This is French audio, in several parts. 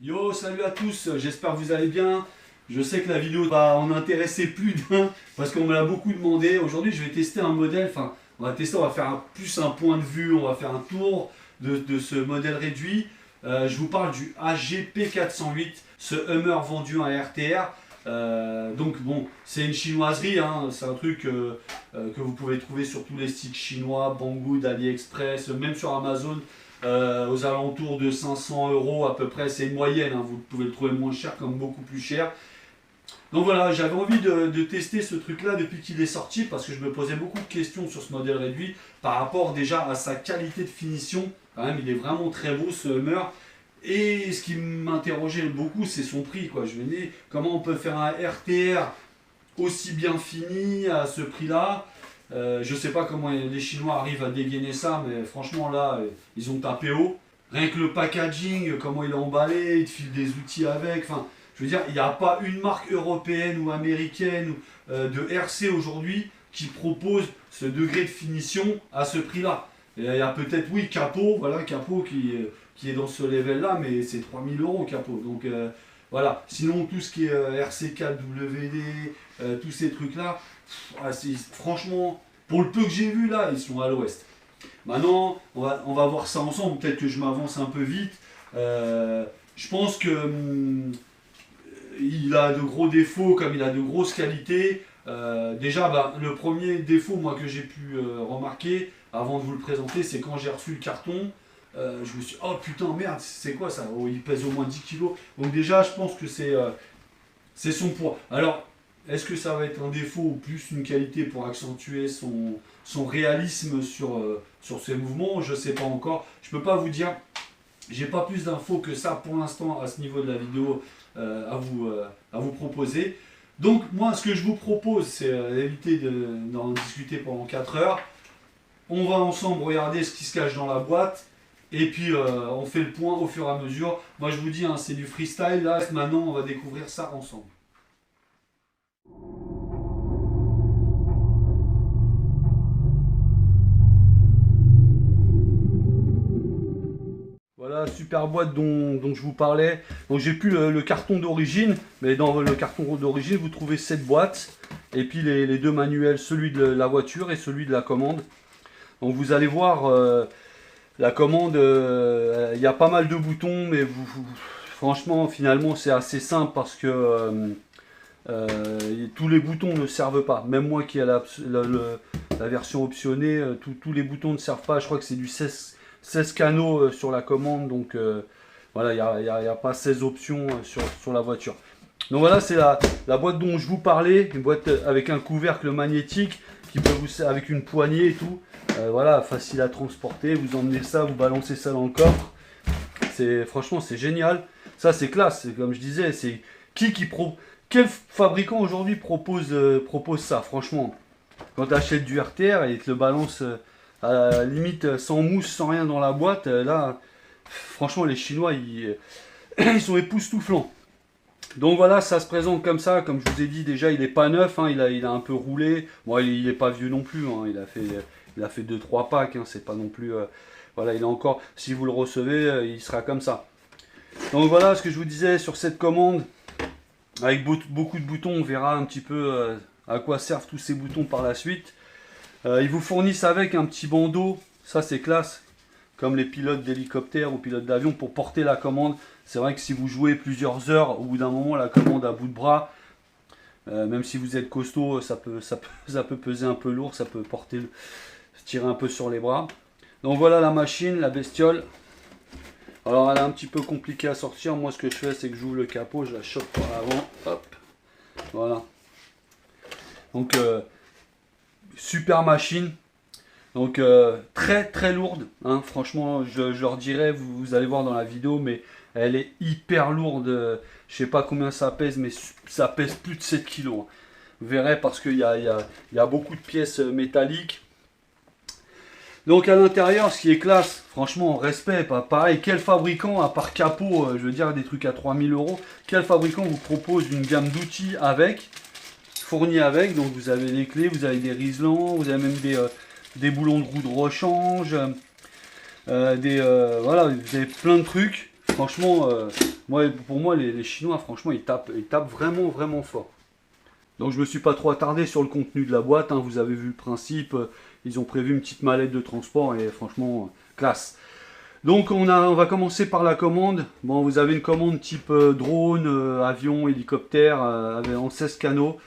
Yo, salut à tous, j'espère que vous allez bien. Je sais que la vidéo va en intéresser plus d'un parce qu'on me l'a beaucoup demandé. Aujourd'hui, je vais tester un modèle, enfin, on va faire plus un point de vue, on va faire un tour de ce modèle réduit. Je vous parle du AGP 408, ce Hummer vendu en RTR. Donc bon, c'est une chinoiserie, hein, c'est un truc que vous pouvez trouver sur tous les sites chinois, Banggood, AliExpress, même sur Amazon. Aux alentours de 500 € à peu près, c'est une moyenne, hein, vous pouvez le trouver moins cher comme beaucoup plus cher. Donc voilà, j'avais envie de tester ce truc là depuis qu'il est sorti parce que je me posais beaucoup de questions sur ce modèle réduit par rapport déjà à sa qualité de finition. Quand même, il est vraiment très beau ce Hummer. Et ce qui m'interrogeait beaucoup, c'est son prix, quoi. Je me dis comment on peut faire un RTR aussi bien fini à ce prix-là. Je sais pas comment les Chinois arrivent à dégainer ça, mais franchement là, ils ont tapé haut. Rien que le packaging, comment il est emballé, il te file des outils avec. Enfin, je veux dire, il n'y a pas une marque européenne ou américaine de RC aujourd'hui qui propose ce degré de finition à ce prix-là. Il y a peut-être, oui, Capot, voilà, Capot qui est dans ce level-là, mais c'est 3000 € Capot. Donc voilà. Sinon, tout ce qui est RC4WD, tous ces trucs-là, franchement, pour le peu que j'ai vu là, ils sont à l'ouest. Maintenant, on va voir ça ensemble. Peut-être que je m'avance un peu vite. Je pense que il a de gros défauts comme il a de grosses qualités. Déjà, bah, le premier défaut moi, que j'ai pu remarquer avant de vous le présenter, c'est quand j'ai reçu le carton. Je me suis dit, oh putain, merde, c'est quoi ça? Oh, il pèse au moins 10 kilos. Donc, déjà, je pense que c'est son poids. Alors, est-ce que ça va être un défaut ou plus une qualité pour accentuer son réalisme sur ses mouvements? Je ne sais pas encore. Je ne peux pas vous dire. J'ai pas plus d'infos que ça pour l'instant à ce niveau de la vidéo à vous proposer. Donc moi ce que je vous propose c'est d'éviter d'en discuter pendant 4 heures. On va ensemble regarder ce qui se cache dans la boîte. Et puis on fait le point au fur et à mesure. Moi je vous dis, hein, c'est du freestyle là. Maintenant on va découvrir ça ensemble. Voilà, super boîte dont je vous parlais. Donc j'ai plus le carton d'origine, mais dans le carton d'origine, vous trouvez cette boîte. Et puis les deux manuels, celui de la voiture et celui de la commande. Donc vous allez voir, la commande, il y a pas mal de boutons, mais franchement, finalement, c'est assez simple parce que tous les boutons ne servent pas. Même moi qui ai la version optionnée, tous les boutons ne servent pas. Je crois que c'est du 16 canaux sur la commande, donc voilà, il n'y a pas 16 options sur la voiture. Donc voilà, c'est la boîte dont je vous parlais, une boîte avec un couvercle magnétique qui peut vous avec une poignée et tout. Voilà, facile à transporter, vous emmenez ça, vous balancez ça dans le coffre. Franchement, c'est génial. Ça, c'est classe, comme je disais, c'est quel fabricant aujourd'hui propose ça, franchement. Quand tu achètes du RTR et te le balance à la limite sans mousse, sans rien dans la boîte, là, franchement, les Chinois, ils sont époustouflants. Donc voilà, ça se présente comme ça. Comme je vous ai dit, déjà, il est pas neuf, hein, il a un peu roulé. Bon, il est pas vieux non plus, hein, il a fait 2-3 packs, hein, c'est pas non plus... voilà, il est encore... Si vous le recevez, il sera comme ça. Donc voilà ce que je vous disais sur cette commande. Avec beaucoup de boutons, on verra un petit peu à quoi servent tous ces boutons par la suite. Ils vous fournissent avec un petit bandeau, ça c'est classe, comme les pilotes d'hélicoptère ou pilotes d'avion pour porter la commande. C'est vrai que si vous jouez plusieurs heures, au bout d'un moment, la commande à bout de bras, même si vous êtes costaud, ça peut peser un peu lourd, ça peut tirer un peu sur les bras. Donc voilà la machine, la bestiole. Alors elle est un petit peu compliquée à sortir. Moi ce que je fais, c'est que j'ouvre le capot, je la chope par l'avant, hop, voilà. Donc super machine. Donc très très lourde, hein. Franchement je leur dirai, vous allez voir dans la vidéo, mais elle est hyper lourde. Je sais pas combien ça pèse, mais ça pèse plus de 7 kg, hein. Vous verrez parce qu'il y a beaucoup de pièces métalliques. Donc à l'intérieur, ce qui est classe, franchement, respect, pas pareil. Quel fabricant, à part Capot, je veux dire des trucs à 3000 €, quel fabricant vous propose une gamme d'outils fournis avec? Donc vous avez les clés, vous avez des riselants, vous avez même des boulons de roue de rechange, voilà, vous avez plein de trucs. franchement, pour moi, les Chinois, franchement, ils tapent vraiment, vraiment fort. Donc je me suis pas trop attardé sur le contenu de la boîte, hein, vous avez vu le principe, ils ont prévu une petite mallette de transport et franchement, classe. Donc on va commencer par la commande. Bon, vous avez une commande type drone, avion, hélicoptère, en 16 canaux.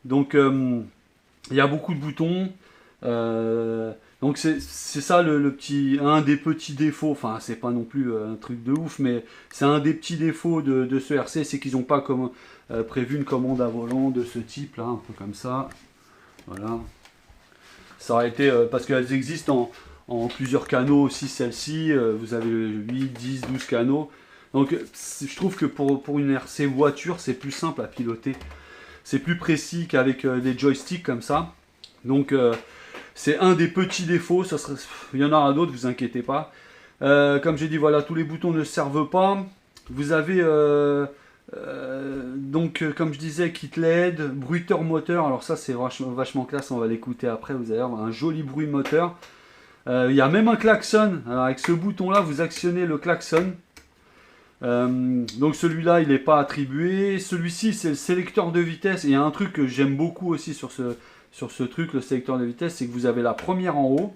Donc il y a beaucoup de boutons. Donc c'est ça un des petits défauts, enfin c'est pas non plus un truc de ouf, mais c'est un des petits défauts de ce RC, c'est qu'ils n'ont pas prévu une commande à volant de ce type là, un peu comme ça. Voilà. Ça aurait été, parce qu'elles existent en plusieurs canaux aussi, celle-ci, vous avez 8, 10, 12 canaux. Donc je trouve que pour une RC voiture, c'est plus simple à piloter. C'est plus précis qu'avec des joysticks comme ça. Donc c'est un des petits défauts, il y en aura d'autres, vous inquiétez pas. Comme j'ai dit, voilà, tous les boutons ne servent pas. Vous avez, donc comme je disais, kit LED, bruiteur moteur. Alors ça c'est vachement classe, on va l'écouter après, vous allez avoir un joli bruit moteur. Il y a même un klaxon. Alors avec ce bouton là, vous actionnez le klaxon. Donc celui-là il n'est pas attribué. Celui-ci c'est le sélecteur de vitesse. Et il y a un truc que j'aime beaucoup aussi sur ce truc, le sélecteur de vitesse, c'est que vous avez la première en haut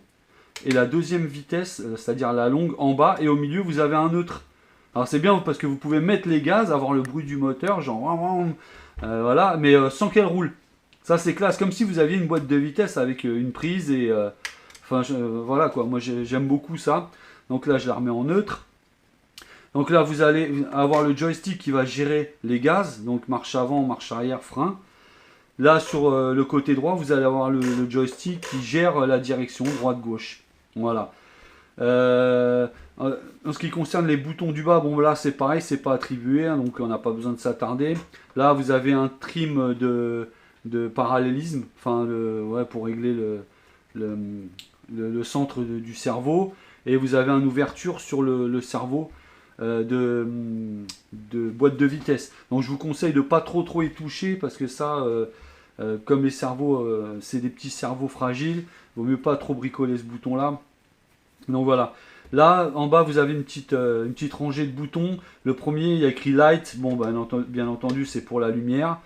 et la deuxième vitesse, c'est-à-dire la longue en bas, et au milieu vous avez un neutre. Alors c'est bien parce que vous pouvez mettre les gaz, avoir le bruit du moteur, genre voilà, mais sans qu'elle roule. Ça c'est classe, comme si vous aviez une boîte de vitesse avec une prise et voilà quoi. Moi j'aime beaucoup ça. Donc là je la remets en neutre. Donc là vous allez avoir le joystick qui va gérer les gaz, donc marche avant, marche arrière, frein. Là sur le côté droit vous allez avoir le joystick qui gère la direction droite-gauche. Voilà. En ce qui concerne les boutons du bas, bon là c'est pareil, c'est pas attribué, hein, donc on n'a pas besoin de s'attarder. Là vous avez un trim de parallélisme, enfin pour régler le centre du cerveau, et vous avez une ouverture sur le cerveau de boîte de vitesse. Donc je vous conseille de pas trop y toucher parce que ça, comme les cerveaux, c'est des petits cerveaux fragiles, il vaut mieux pas trop bricoler ce bouton là. Donc voilà. Là, en bas, vous avez une petite rangée de boutons. Le premier, il y a écrit Light. Bon, bien entendu, c'est pour la lumière.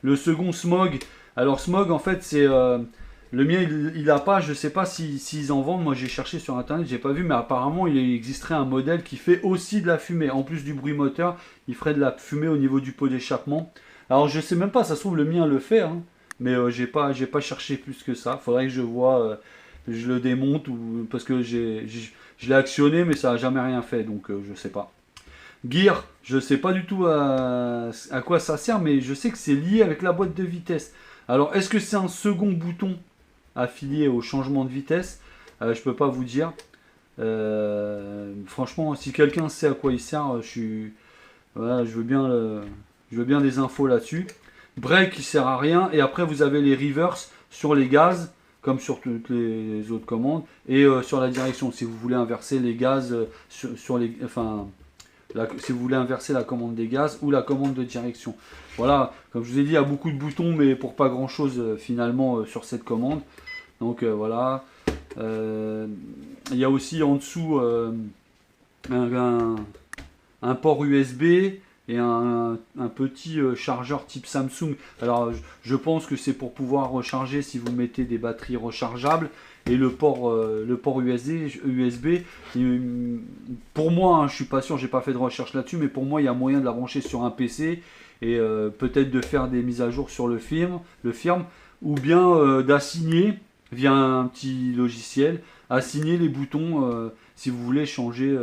Le second, Smog. Alors, Smog, en fait, c'est... le mien, il n'a pas, je ne sais pas s'ils en vendent. Moi, j'ai cherché sur Internet, j'ai pas vu. Mais apparemment, il existerait un modèle qui fait aussi de la fumée. En plus du bruit moteur, il ferait de la fumée au niveau du pot d'échappement. Alors, je sais même pas, ça se trouve, le mien le fait. Hein, mais j'ai pas cherché plus que ça. Faudrait que je vois... je le démonte parce que je l'ai actionné mais ça n'a jamais rien fait, donc je sais pas. Gear, je sais pas du tout à quoi ça sert, mais je sais que c'est lié avec la boîte de vitesse. Alors est-ce que c'est un second bouton affilié au changement de vitesse? Je peux pas vous dire. Franchement, si quelqu'un sait à quoi il sert, voilà, je veux bien des infos là-dessus. Break, il sert à rien, et après vous avez les reverse sur les gaz, comme sur toutes les autres commandes, et sur la direction, si vous voulez inverser les gaz, si vous voulez inverser la commande des gaz ou la commande de direction. Voilà, comme je vous ai dit, il y a beaucoup de boutons, mais pour pas grand chose finalement sur cette commande. Donc voilà. Il y a aussi en dessous un port USB et un petit chargeur type Samsung. Alors je pense que c'est pour pouvoir recharger si vous mettez des batteries rechargeables, et le port USB pour moi, hein, je suis pas sûr, j'ai pas fait de recherche là-dessus, mais pour moi il y a moyen de la brancher sur un PC et peut-être de faire des mises à jour sur le firme, ou bien d'assigner via un petit logiciel, assigner les boutons si vous voulez changer,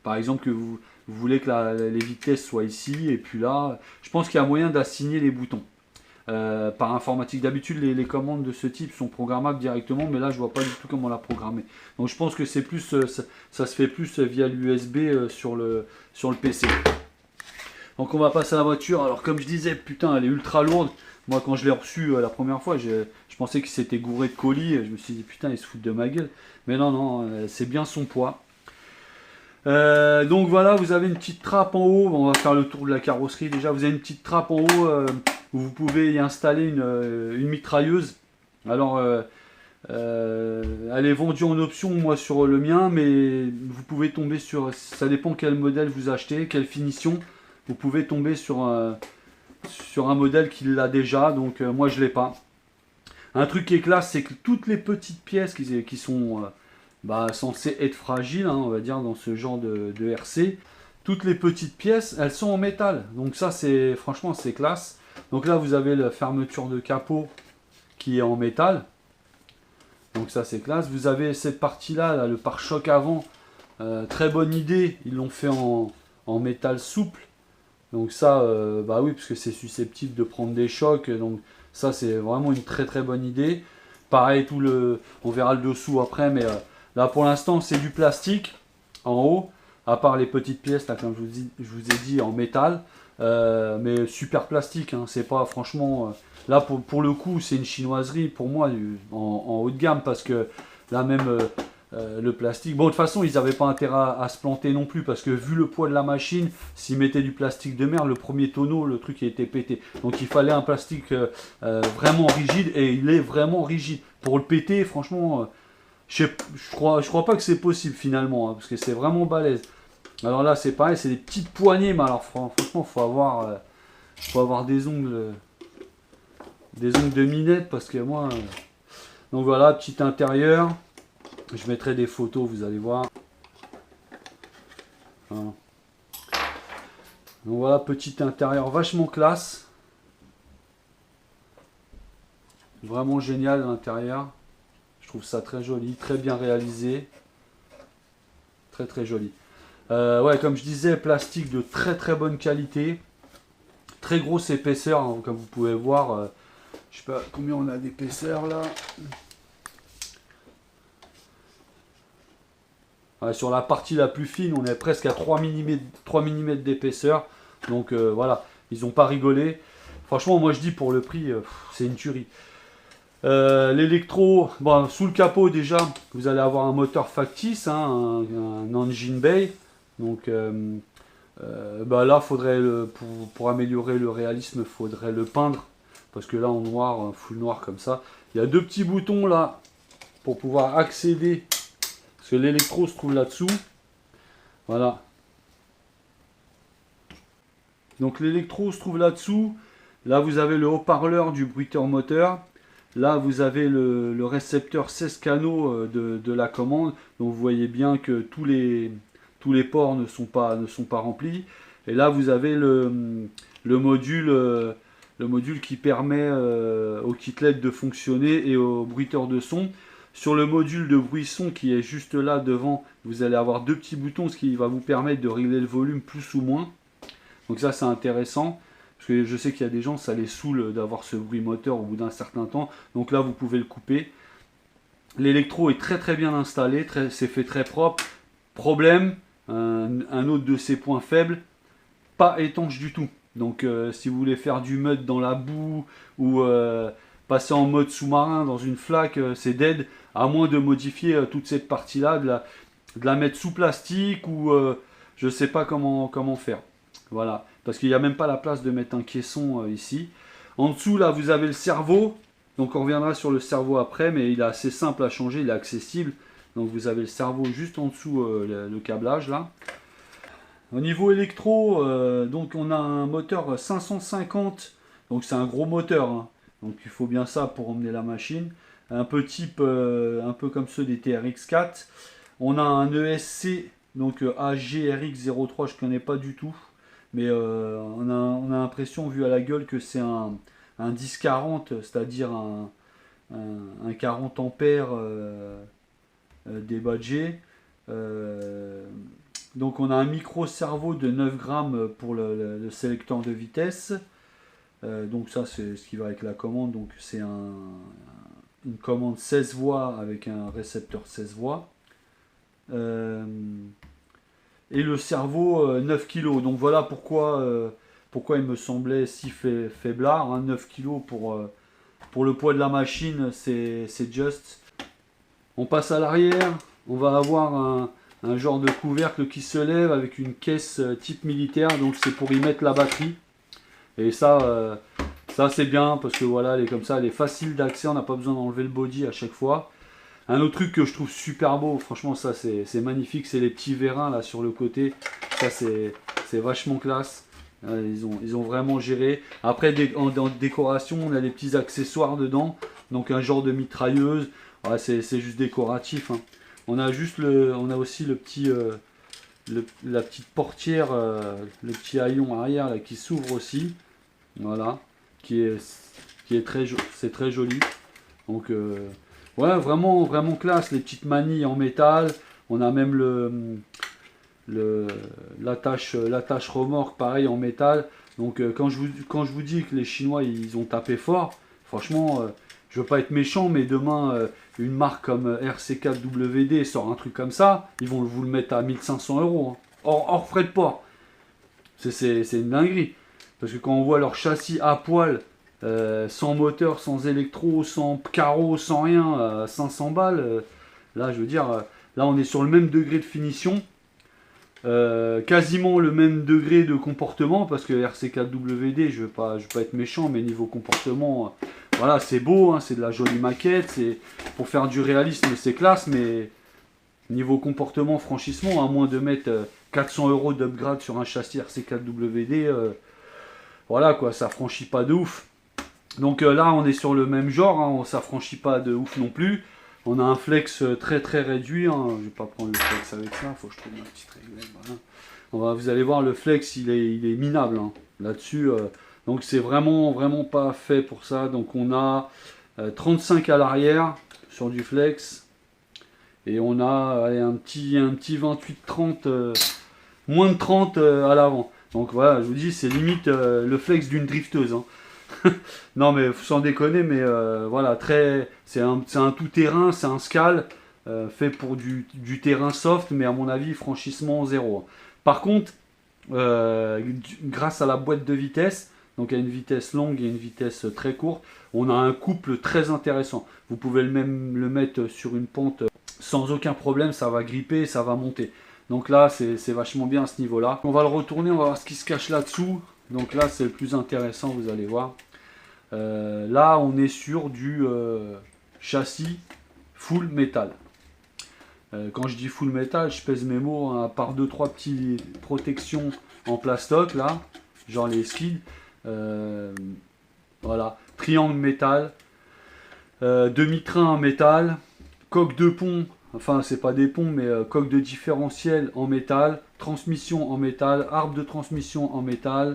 par exemple que vous voulez que les vitesses soient ici, et puis là, je pense qu'il y a moyen d'assigner les boutons par informatique. D'habitude, les commandes de ce type sont programmables directement, mais là, je vois pas du tout comment la programmer. Donc, je pense que c'est plus, ça se fait plus via l'USB sur le PC. Donc, on va passer à la voiture. Alors, comme je disais, putain, elle est ultra lourde. Moi, quand je l'ai reçue la première fois, je pensais qu'il s'était gouré de colis. Je me suis dit, putain, il se fout de ma gueule. Mais non, c'est bien son poids. Donc voilà, vous avez une petite trappe en haut. On va faire le tour de la carrosserie déjà. Vous avez une petite trappe en haut où vous pouvez y installer une mitrailleuse. Alors Elle est vendue en option, moi, sur le mien, mais vous pouvez tomber sur... Ça dépend quel modèle vous achetez, quelle finition. Vous pouvez tomber sur un modèle qui l'a déjà, donc moi, je ne l'ai pas. Un truc qui est classe, c'est que toutes les petites pièces qui sont censées être fragiles, hein, on va dire, dans ce genre de RC, toutes les petites pièces, elles sont en métal. Donc ça, franchement, c'est classe. Donc là, vous avez la fermeture de capot qui est en métal. Donc ça, c'est classe. Vous avez cette partie-là, là, le pare-choc avant. Très bonne idée. Ils l'ont fait en métal souple. Donc ça, bah oui, parce que c'est susceptible de prendre des chocs. Donc ça, c'est vraiment une très très bonne idée. Pareil, on verra le dessous après. Mais là, pour l'instant, c'est du plastique en haut. À part les petites pièces, là, comme je vous ai dit, en métal. Mais super plastique. Hein, c'est pas, franchement... là, pour le coup, c'est une chinoiserie pour moi en haut de gamme parce que là, même le plastique. Bon, de toute façon, ils n'avaient pas intérêt à se planter non plus parce que vu le poids de la machine, s'ils mettaient du plastique de merde, le premier tonneau, le truc a été pété. Donc, il fallait un plastique vraiment rigide et il est vraiment rigide. Pour le péter, franchement, je crois pas que c'est possible finalement hein, parce que c'est vraiment balèze. Alors là, c'est pareil, c'est des petites poignées, mais alors franchement, faut avoir des ongles. Des ongles de minette parce que moi donc voilà, petit intérieur, je mettrai des photos, vous allez voir. Voilà. Donc voilà, petit intérieur vachement classe, vraiment génial l'intérieur, je trouve ça très joli, très bien réalisé, très très joli. Ouais, comme je disais, plastique de très très bonne qualité, très grosse épaisseur hein, comme vous pouvez voir. Je sais pas combien on a d'épaisseur là. Ouais, sur la partie la plus fine, on est presque à 3 mm d'épaisseur. Donc voilà, ils n'ont pas rigolé. Franchement, moi je dis pour le prix, c'est une tuerie. L'électro, bon, sous le capot déjà, vous allez avoir un moteur factice, hein, un engine bay. Donc là, faudrait pour améliorer le réalisme, il faudrait le peindre. Parce que là en noir, full noir comme ça. Il y a deux petits boutons là pour pouvoir accéder. Parce que l'électro se trouve là-dessous. Voilà. Donc l'électro se trouve là-dessous. Là vous avez le haut-parleur du bruiteur moteur. Là vous avez le récepteur 16 canaux de la commande. Donc vous voyez bien que tous les ports ne sont pas remplis. Et là vous avez le module qui permet au kitlet de fonctionner et au bruiteur de son. Sur le module de bruit-son qui est juste là devant, vous allez avoir deux petits boutons, ce qui va vous permettre de régler le volume plus ou moins. Donc ça c'est intéressant, parce que je sais qu'il y a des gens, ça les saoule d'avoir ce bruit moteur au bout d'un certain temps. Donc là vous pouvez le couper. L'électro est très très bien installé, c'est fait très propre. Problème, un autre de ses points faibles, pas étanche du tout. Donc si vous voulez faire du mud dans la boue ou passer en mode sous-marin dans une flaque, c'est dead, à moins de modifier toute cette partie-là, de la mettre sous plastique ou je sais pas comment faire. Voilà, parce qu'il n'y a même pas la place de mettre un caisson ici. En dessous, là, vous avez le cerveau. Donc on reviendra sur le cerveau après, mais il est assez simple à changer, il est accessible. Donc vous avez le cerveau juste en dessous, le câblage là. Au niveau électro, donc on a un moteur 550, donc c'est un gros moteur, hein. Donc il faut bien ça pour emmener la machine. Un peu type, un peu comme ceux des TRX4. On a un ESC, donc AGRX03, je ne connais pas du tout. Mais on a l'impression, vu à la gueule, que c'est un 1040, c'est-à-dire un 40 ampères débadgé. Donc on a un micro-cerveau de 9 grammes pour le sélecteur de vitesse. Donc ça c'est ce qui va avec la commande. Donc c'est une commande 16 voix avec un récepteur 16 voix. Et le cerveau 9 kg. Donc voilà pourquoi il me semblait si faiblard. Hein, 9 kg pour le poids de la machine, c'est just. On passe à l'arrière. On va avoir un genre de couvercle qui se lève avec une caisse type militaire. Donc c'est pour y mettre la batterie. Et ça c'est bien parce que voilà, elle est comme ça, elle est facile d'accès. On n'a pas besoin d'enlever le body à chaque fois. Un autre truc que je trouve super beau, franchement ça c'est magnifique, c'est les petits vérins là sur le côté. Ça c'est vachement classe. Ils ont vraiment géré. Après en décoration, on a les petits accessoires dedans. Donc un genre de mitrailleuse. Ouais, c'est juste décoratif. Hein. On a aussi le petit, la petite portière, le petit haillon arrière là, qui s'ouvre aussi. Voilà. Qui est c'est très joli. Donc ouais, vraiment, vraiment classe. Les petites manilles en métal. On a même l'attache remorque pareil en métal. Donc quand je vous dis que les Chinois ils ont tapé fort, franchement, je veux pas être méchant, mais demain une marque comme RC4WD sort un truc comme ça, ils vont vous le mettre à 1500 euros, hein, hors frais de port. C'est une dinguerie. Parce que quand on voit leur châssis à poil, sans moteur, sans électro, sans carreau, sans rien, 500 balles, là je veux dire, là on est sur le même degré de finition. Quasiment le même degré de comportement parce que RC4WD, je veux pas être méchant, mais niveau comportement, voilà, c'est beau, hein, c'est de la jolie maquette, c'est pour faire du réalisme, c'est classe, mais niveau comportement, franchissement, à moins de mettre 400 euros d'upgrade sur un châssis RC4WD, voilà quoi, ça franchit pas de ouf. Donc là, on est sur le même genre, hein, ça franchit pas de ouf non plus. On a un flex très très réduit, hein. Je vais pas prendre le flex avec ça, il faut que je trouve ma petite réglette. Voilà. Vous allez voir, le flex il est minable hein, là-dessus. Donc c'est vraiment pas fait pour ça. Donc on a 35 à l'arrière sur du flex. Et on a allez, un petit 28-30, moins de 30 à l'avant. Donc voilà, je vous dis, c'est limite le flex d'une drifteuse. Hein. Non mais sans déconner, mais voilà, c'est un tout-terrain, c'est un Scal fait pour du terrain soft, mais à mon avis franchissement zéro. Par contre, grâce à la boîte de vitesse, donc à une vitesse longue et une vitesse très courte, on a un couple très intéressant. Vous pouvez même le mettre sur une pente sans aucun problème, ça va gripper, ça va monter. Donc là, c'est vachement bien à ce niveau-là. On va le retourner, on va voir ce qui se cache là-dessous. Donc là, c'est le plus intéressant, vous allez voir. Là, on est sur du châssis full métal. Quand je dis full métal, je pèse mes mots, hein, à part 2-3 petites protections en plastoc, là, genre les skids. Voilà, triangle métal, demi-train en métal, coque de pont, enfin c'est pas des ponts, mais coque de différentiel en métal, transmission en métal, arbre de transmission en métal,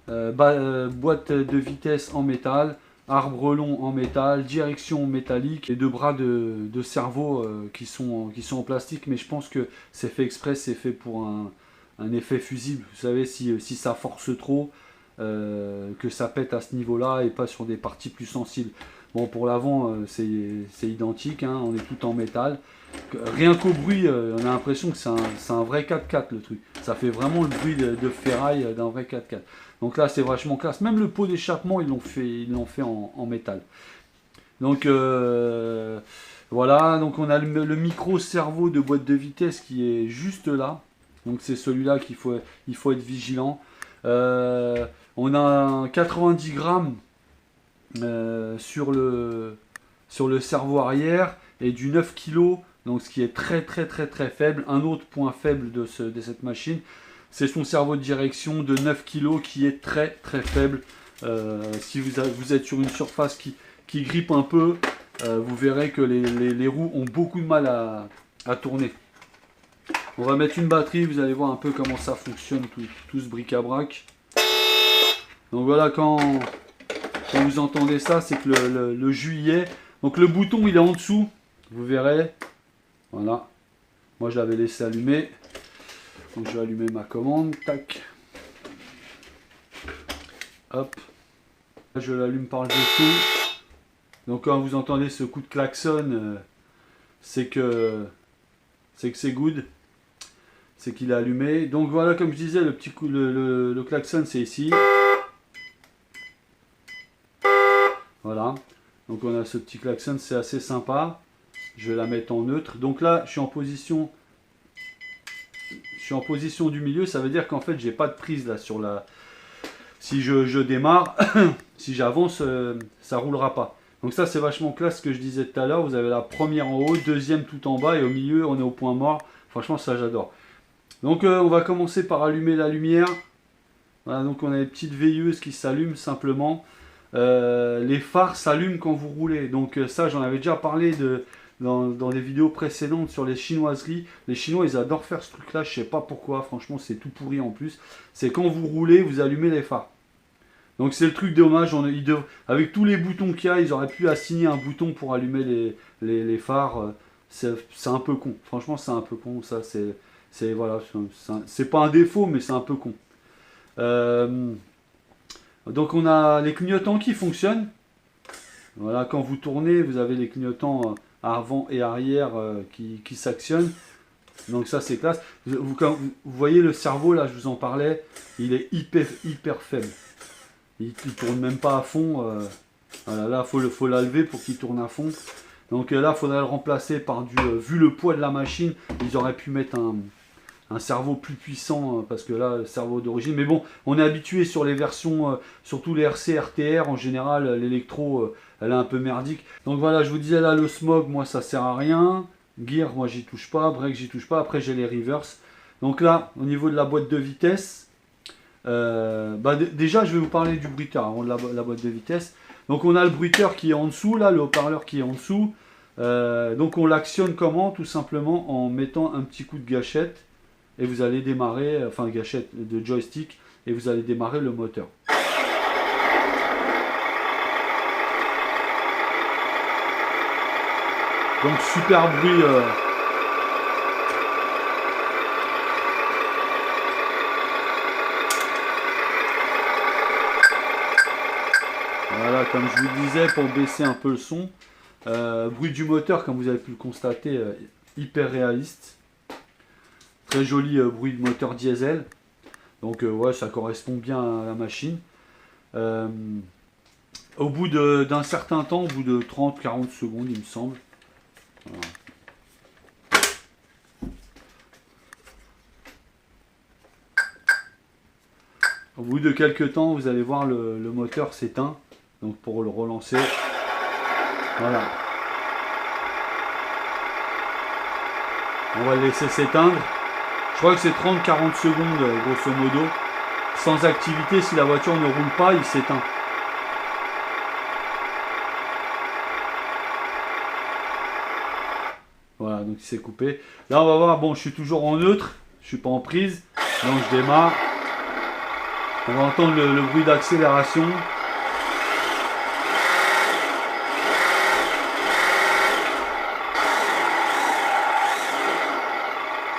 boîte de vitesse en métal, arbre long en métal, direction métallique et deux bras de cerveau qui sont en plastique, mais je pense que c'est fait exprès, c'est fait pour un effet fusible. Vous savez, si ça force trop, que ça pète à ce niveau-là et pas sur des parties plus sensibles. Bon, pour l'avant, c'est identique, hein, on est tout en métal. Rien qu'au bruit, on a l'impression que c'est un vrai 4x4 le truc. Ça fait vraiment le bruit de ferraille d'un vrai 4x4. Donc là, c'est vachement classe. Même le pot d'échappement, ils l'ont fait en métal. Donc voilà, donc on a le micro-cerveau de boîte de vitesse qui est juste là. Donc c'est celui-là qu'il faut être vigilant. On a 90 grammes sur le cerveau arrière et du 9 kg, donc ce qui est très faible. Un autre point faible de cette machine, c'est son cerveau de direction de 9 kg qui est très faible. Si vous êtes sur une surface qui grippe un peu, vous verrez que les roues ont beaucoup de mal à tourner. On va mettre une batterie, vous allez voir un peu comment ça fonctionne tout ce bric-à-brac. Donc voilà, quand vous entendez ça, c'est que le jus y est. Donc le bouton il est en dessous, vous verrez. Voilà, moi je l'avais laissé allumer. Donc je vais allumer ma commande, tac. Hop, là, je l'allume par le dessous. Donc quand vous entendez ce coup de klaxon, c'est que c'est good. C'est qu'il est allumé. Donc voilà, comme je disais, le petit coup, le klaxon c'est ici. Voilà. Donc on a ce petit klaxon, c'est assez sympa. Je vais la mettre en neutre. Donc là, je suis en position du milieu. Ça veut dire qu'en fait, j'ai pas de prise là sur la. Si je démarre, si j'avance, ça roulera pas. Donc ça c'est vachement classe ce que je disais tout à l'heure. Vous avez la première en haut, deuxième tout en bas et au milieu on est au point mort. Franchement ça j'adore. Donc on va commencer par allumer la lumière. Voilà, donc on a les petites veilleuses qui s'allument simplement. Les phares s'allument quand vous roulez. Donc ça j'en avais déjà parlé dans des vidéos précédentes sur les chinoiseries. Les Chinois ils adorent faire ce truc là, je sais pas pourquoi, franchement c'est tout pourri en plus. C'est quand vous roulez, vous allumez les phares. Donc c'est le truc dommage, avec tous les boutons qu'il y a, ils auraient pu assigner un bouton pour allumer les phares. C'est un peu con, franchement c'est un peu con, ça voilà, c'est pas un défaut mais c'est un peu con. Donc on a les clignotants qui fonctionnent. Voilà, quand vous tournez, vous avez les clignotants avant et arrière qui s'actionnent. Donc ça c'est classe. Vous voyez le cerveau là, je vous en parlais, il est hyper faible. Il tourne même pas à fond. Voilà, là faut la lever pour qu'il tourne à fond. Donc là il faudrait le remplacer par vu le poids de la machine, ils auraient pu mettre un cerveau plus puissant, parce que là le cerveau d'origine. Mais bon, on est habitué sur les versions, surtout les RC, RTR, en général l'électro elle est un peu merdique. Donc voilà, je vous disais là le smog, moi ça sert à rien. Gear, moi j'y touche pas. Break, j'y touche pas. Après j'ai les reverse. Donc là, au niveau de la boîte de vitesse, déjà je vais vous parler du bruiteur avant de la boîte de vitesse. Donc on a le bruiteur qui est en dessous, là, le haut-parleur qui est en dessous. Donc on l'actionne comment? Tout simplement en mettant un petit coup de gâchette. Et vous allez démarrer, enfin gâchette de joystick, et vous allez démarrer le moteur. Donc super bruit. Voilà, comme je vous disais, pour baisser un peu le son. Bruit du moteur, comme vous avez pu le constater, hyper réaliste. Très joli bruit de moteur diesel. Donc ouais, ça correspond bien à la machine. Au bout d'un certain temps, au bout de 30-40 secondes, il me semble. Voilà. Au bout de quelques temps, vous allez voir le moteur s'éteint. Donc pour le relancer, voilà. On va le laisser s'éteindre. Je crois que c'est 30-40 secondes, grosso modo. Sans activité, si la voiture ne roule pas, il s'éteint. Voilà, donc il s'est coupé. Là, on va voir, bon, je suis toujours en neutre. Je suis pas en prise. Donc je démarre. On va entendre le bruit d'accélération.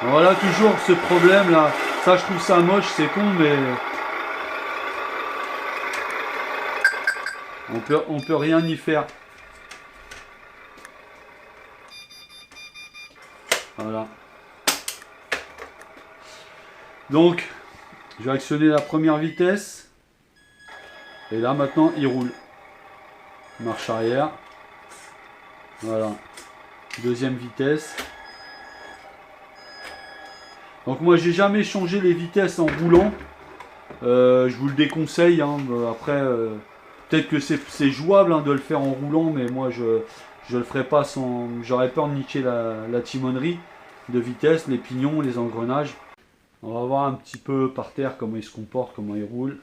Voilà, toujours ce problème là. Ça, je trouve ça moche, c'est con, mais on peut rien y faire. Voilà. Donc, je vais actionner la première vitesse. Et là, maintenant, il roule. Marche arrière. Voilà. Deuxième vitesse. Donc moi j'ai jamais changé les vitesses en roulant. Je vous le déconseille. Hein. Après, peut-être que c'est jouable hein, de le faire en roulant, mais moi je le ferai pas sans. J'aurais peur de niquer la timonerie de vitesse, les pignons, les engrenages. On va voir un petit peu par terre comment il se comporte, comment il roule.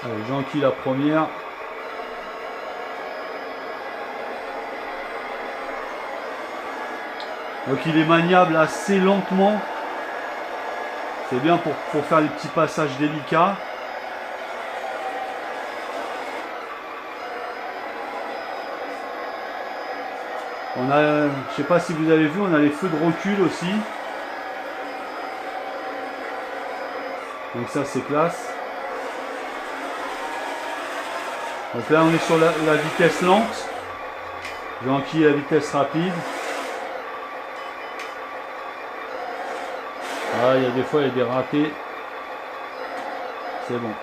Allez, j'enquille la première. Donc il est maniable assez lentement. C'est bien pour faire les petits passages délicats. On a, je sais pas si vous avez vu, on a les feux de recul aussi. Donc ça c'est classe. Donc là on est sur la vitesse lente. J'ai enquillé la vitesse rapide. Ah, il y a des fois il y a des ratés. C'est bon.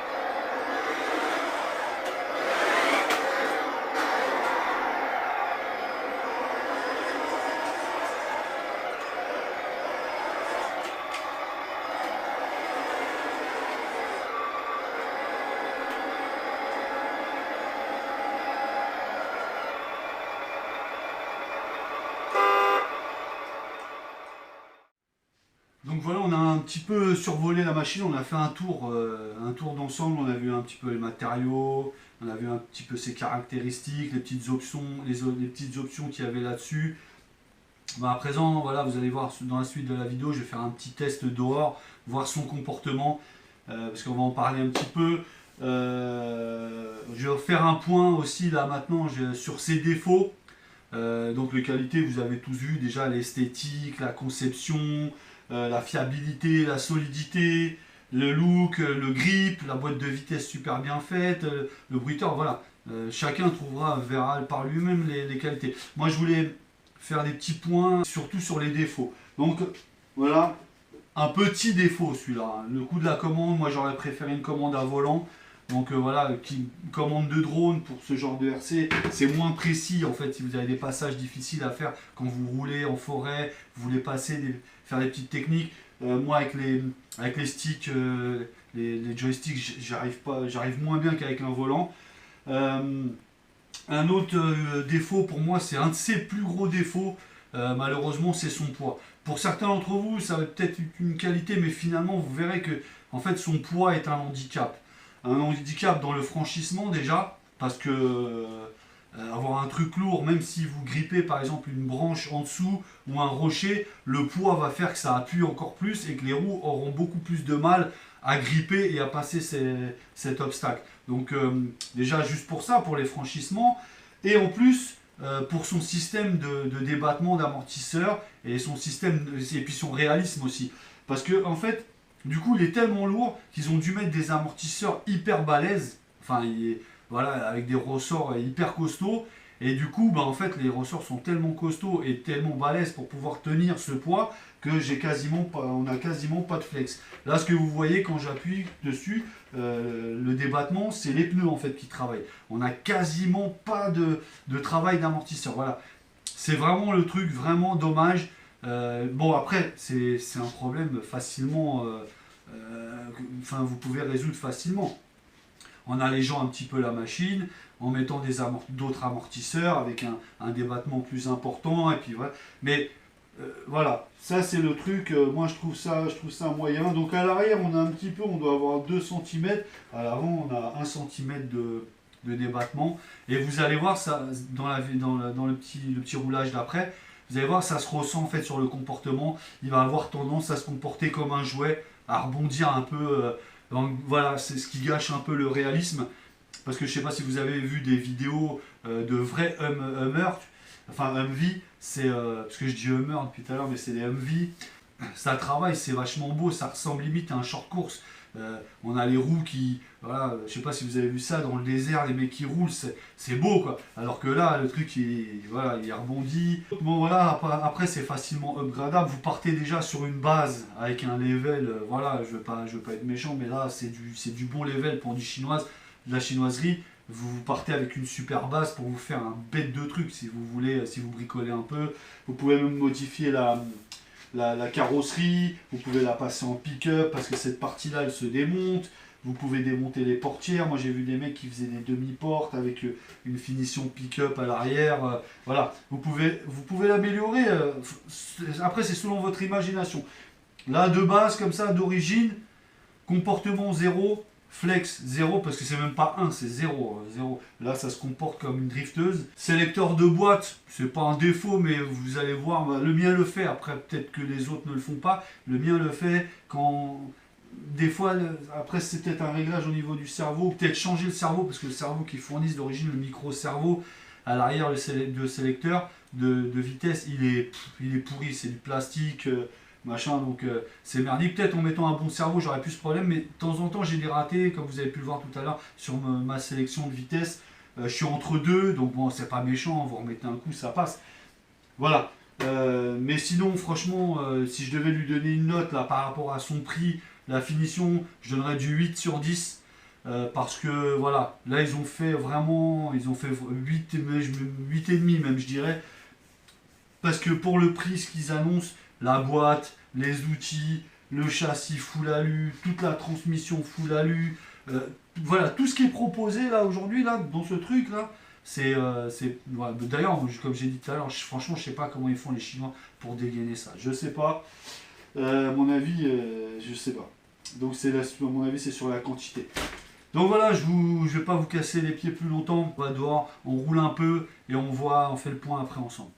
petit peu survolé la machine, on a fait un tour d'ensemble, on a vu un petit peu les matériaux, on a vu un petit peu ses caractéristiques, les petites options, les petites options qu'il y avait là-dessus. Bah, à présent, voilà, vous allez voir dans la suite de la vidéo, je vais faire un petit test dehors, voir son comportement, parce qu'on va en parler un petit peu. Je vais faire un point aussi là maintenant sur ses défauts. Donc les qualités, vous avez tous vu déjà, l'esthétique, la conception, la fiabilité, la solidité, le look, le grip, la boîte de vitesse super bien faite, le bruiteur, voilà. Chacun verra par lui-même les qualités. Moi je voulais faire des petits points, surtout sur les défauts. Donc voilà, un petit défaut celui-là. Le coup de la commande, moi j'aurais préféré une commande à volant. Donc voilà, une commande de drone pour ce genre de RC, c'est moins précis en fait si vous avez des passages difficiles à faire quand vous roulez en forêt, vous voulez faire des petites techniques. Moi avec les sticks, les joysticks, j'arrive moins bien qu'avec un volant. Un autre défaut pour moi, c'est un de ses plus gros défauts, malheureusement, c'est son poids. Pour certains d'entre vous, ça va peut-être être une qualité, mais finalement, vous verrez que en fait, son poids est un handicap. Un handicap dans le franchissement déjà, parce que avoir un truc lourd, même si vous grippez par exemple une branche en dessous ou un rocher, le poids va faire que ça appuie encore plus et que les roues auront beaucoup plus de mal à gripper et à passer cet obstacle. Donc déjà juste pour ça, pour les franchissements, et en plus pour son système de débattement d'amortisseur et son système et puis son réalisme aussi. Parce que en fait, du coup, il est tellement lourd qu'ils ont dû mettre des amortisseurs hyper balèzes, enfin voilà, avec des ressorts hyper costauds. Et du coup, bah, en fait, les ressorts sont tellement costauds et tellement balèzes pour pouvoir tenir ce poids que on n'a quasiment pas de flex. Là, ce que vous voyez quand j'appuie dessus, le débattement, c'est les pneus en fait qui travaillent. On n'a quasiment pas de travail d'amortisseur. Voilà, c'est vraiment le truc vraiment dommage. Bon, après, c'est un problème facilement, enfin, vous pouvez résoudre facilement en allégeant un petit peu la machine, en mettant d'autres amortisseurs avec un débattement plus important, et puis voilà. Mais voilà, ça c'est le truc, moi je trouve ça moyen. Donc à l'arrière on a un petit peu, on doit avoir 2 cm, à l'avant on a 1 cm de débattement, et vous allez voir ça dans le petit roulage d'après, vous allez voir ça se ressent en fait sur le comportement, il va avoir tendance à se comporter comme un jouet, à rebondir un peu, donc voilà, c'est ce qui gâche un peu le réalisme, parce que je sais pas si vous avez vu des vidéos de vrais Hummer, enfin Humvee, c'est parce que je dis Hummer depuis tout à l'heure, mais c'est des Humvee. Ça travaille, c'est vachement beau, ça ressemble limite à un short course. On a les roues qui, voilà, je sais pas si vous avez vu ça dans le désert, les mecs qui roulent, c'est beau quoi. Alors que là, le truc, voilà, il rebondit. Bon voilà, après c'est facilement upgradable. Vous partez déjà sur une base avec un level, voilà, je veux pas être méchant, mais là c'est du bon level pour de la chinoiserie. Vous partez avec une super base pour vous faire un bête de truc si vous voulez, si vous bricolez un peu. Vous pouvez même modifier la carrosserie, vous pouvez la passer en pick-up parce que cette partie-là elle se démonte. Vous pouvez démonter les portières. Moi j'ai vu des mecs qui faisaient des demi-portes avec une finition pick-up à l'arrière. Voilà, vous pouvez l'améliorer. Après c'est selon votre imagination. Là de base comme ça, d'origine, comportement 0. Flex 0 parce que c'est même pas 1, c'est 0, 0. Là ça se comporte comme une drifteuse. Sélecteur de boîte, c'est pas un défaut mais vous allez voir, bah, le mien le fait, après peut-être que les autres ne le font pas. Le mien le fait quand des fois, après c'est peut-être un réglage au niveau du cerveau, peut-être changer le cerveau parce que le cerveau qui fournit d'origine le micro-cerveau à l'arrière le sélecteur de vitesse il est pourri, c'est du plastique. Machin, donc c'est merdique. Peut-être en mettant un bon cerveau j'aurais plus ce problème, mais de temps en temps j'ai des ratés, comme vous avez pu le voir tout à l'heure sur ma sélection de vitesse. Je suis entre deux, donc bon c'est pas méchant, vous remettez un coup ça passe. Voilà. Mais sinon franchement si je devais lui donner une note là par rapport à son prix, la finition, je donnerais du 8 sur 10. Parce que voilà, là ils ont fait 8 et demi même je dirais. Parce que pour le prix ce qu'ils annoncent, la boîte, les outils, le châssis full alu, toute la transmission full alu, voilà, tout ce qui est proposé là aujourd'hui là dans ce truc là, voilà. D'ailleurs comme j'ai dit tout à l'heure, franchement je sais pas comment ils font les Chinois pour dégainer ça, je sais pas. À mon avis, je sais pas. Donc à mon avis, c'est sur la quantité. Donc voilà, je vais pas vous casser les pieds plus longtemps. On va dehors, on roule un peu et on fait le point après ensemble.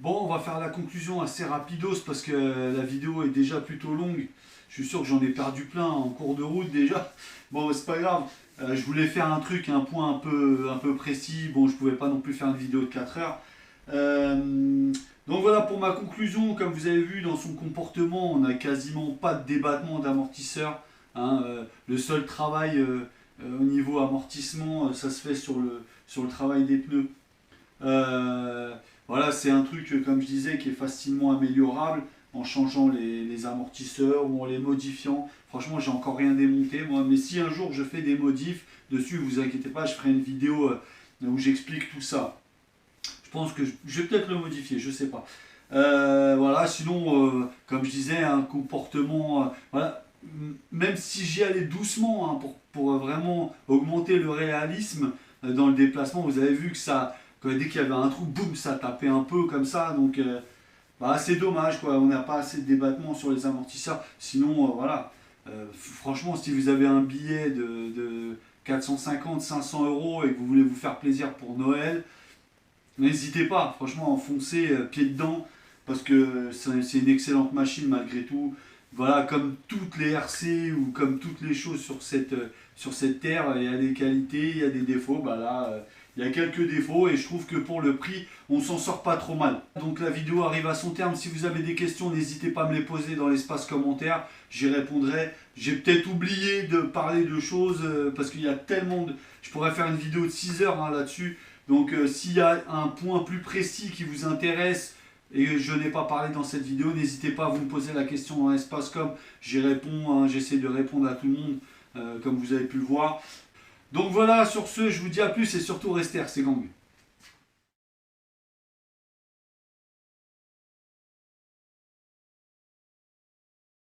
Bon, on va faire la conclusion assez rapidos parce que la vidéo est déjà plutôt longue. Je suis sûr que j'en ai perdu plein en cours de route déjà. Bon, c'est pas grave. Je voulais faire un truc, un point un peu précis. Bon, je pouvais pas non plus faire une vidéo de 4 heures. Donc voilà pour ma conclusion. Comme vous avez vu dans son comportement, on n'a quasiment pas de débattement d'amortisseur. Hein. Le seul travail au niveau amortissement, ça se fait sur le travail des pneus. Voilà, c'est un truc, comme je disais, qui est facilement améliorable en changeant les amortisseurs ou en les modifiant. Franchement, j'ai encore rien démonté, moi. Mais si un jour je fais des modifs dessus, vous inquiétez pas, je ferai une vidéo où j'explique tout ça. Je pense que je vais peut-être le modifier, je sais pas. Voilà, sinon, comme je disais, un comportement... voilà, même si j'y allais doucement hein, pour vraiment augmenter le réalisme dans le déplacement, vous avez vu que ça... Dès qu'il y avait un trou, boum, ça tapait un peu comme ça. Donc, bah, c'est dommage, quoi. On n'a pas assez de débattement sur les amortisseurs. Sinon, voilà. Franchement, si vous avez un billet de 450, 500 euros et que vous voulez vous faire plaisir pour Noël, n'hésitez pas. Franchement, foncez pied dedans parce que c'est une excellente machine malgré tout. Voilà, comme toutes les RC ou comme toutes les choses sur cette terre, il y a des qualités, il y a des défauts. Bah là, il y a quelques défauts et je trouve que pour le prix, on s'en sort pas trop mal. Donc la vidéo arrive à son terme. Si vous avez des questions, n'hésitez pas à me les poser dans l'espace commentaire. J'y répondrai. J'ai peut-être oublié de parler de choses parce qu'il y a tellement de... Je pourrais faire une vidéo de 6 heures hein, là-dessus. Donc s'il y a un point plus précis qui vous intéresse et que je n'ai pas parlé dans cette vidéo, n'hésitez pas à vous me poser la question dans l'espace com. J'y réponds, hein, j'essaie de répondre à tout le monde comme vous avez pu le voir. Donc voilà, sur ce, je vous dis à plus et surtout restez RC Gang.